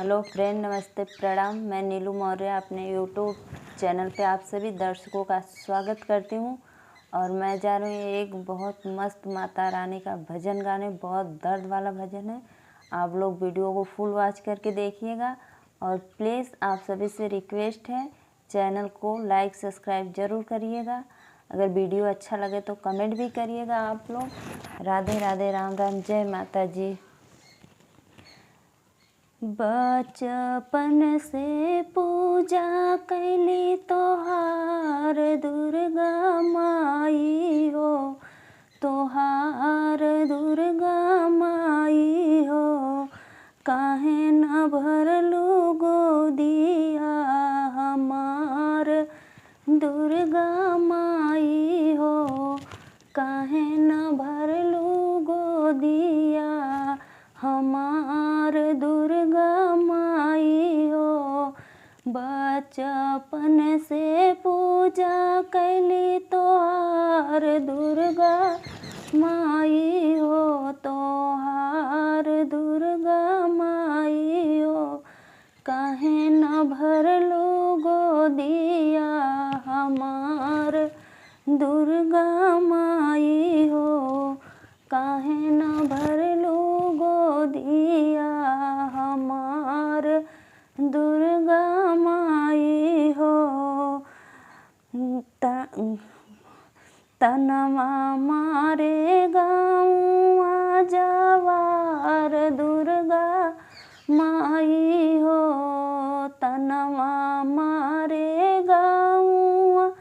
Hello friend, नमस्ते, प्रणाम। मैं नीलू मौर्य अपने यूट्यूब चैनल पे आप सभी दर्शकों का स्वागत करती हूँ। और मैं जा रही हूँ एक बहुत मस्त माता रानी का भजन गाने। बहुत दर्द वाला भजन है। आप लोग वीडियो को फुल वॉच करके देखिएगा। और प्लीज़ आप सभी से रिक्वेस्ट है, चैनल को लाइक सब्सक्राइब ज़रूर करिएगा। अगर वीडियो अच्छा लगे तो कमेंट भी करिएगा आप लोग। राधे राधे, राम राम, जय माता जी। बचपन से पूजा कैली तोहार दुर्गा माई हो, तोहार दुर्गा माई हो। काहे न भरलू गोदिया हमार दुर्गा माई हो, काहे न भरलू गोदिया हमार दुर्गा माई हो। बचपन से पूजा कैली तोहार दुर्गा माई हो, तोहार दुर्गा माई हो। काहे न भरलू गोदिया हमार दुर्गा माई हो, काहे न भरलू गोदिया हमार दुर्गा माई हो। तनवा मारे गाँव जवार दुर्गा माई हो, तनवा मारे गाँव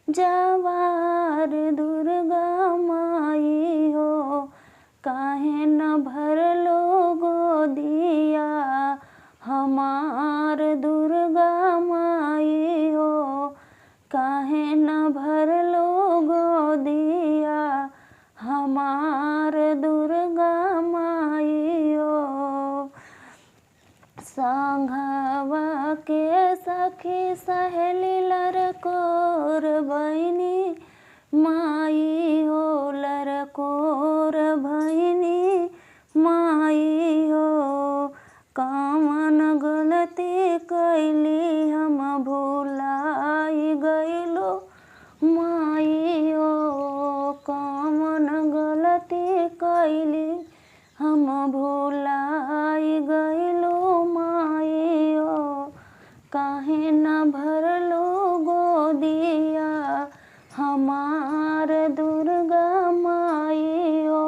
जवार दुर्गा माई हो। काहे न भरलो गोदिया हमार दुर्गा माई हो, काहे न भरलो गोदिया हमार दुर्गा माई हो। संघवा के सखी सहेली लरकोर बहिनी माई हो, लरकोर बहिनी माई हो। कौन गलती कैली हम भुलाई गइलो माई हो, कौन गलती कैली हम भुलाई गइलो माई हो। काहे न भरलो गोदिया हमार दुर्गा माई हो।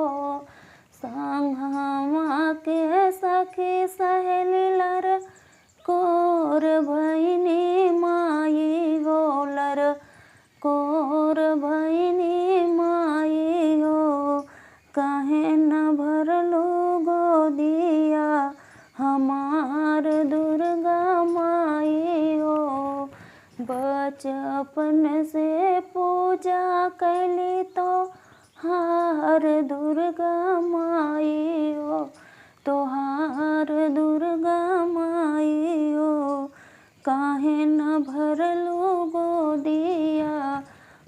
संघवा के सखी सहेली लरकोर बहिनी माई हो, लरकोर बहिनी माई हो। काहे न भरलो गोदिया हमार दुर्गा माई हो। बचपन से पूजा कैली तोहार दुर्गा माई हो, तोहार दुर्गा माई हो। काहे न भरलू गोदिया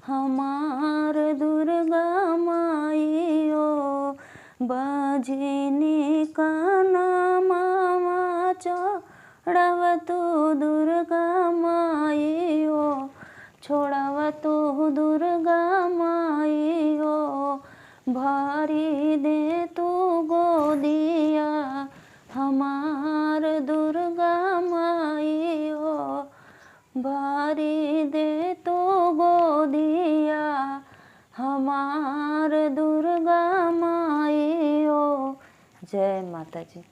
हमार दुर्गा माई हो। बजनी का नामा छोड़व तू दुर्गा माई हो, छोड़व तू दुर्गा माई हो। भरी दे तू गोदिया हमार दुर्गा माई हो, भरी दे तू गोदिया हमार दुर्गा माई हो। जय माता जी।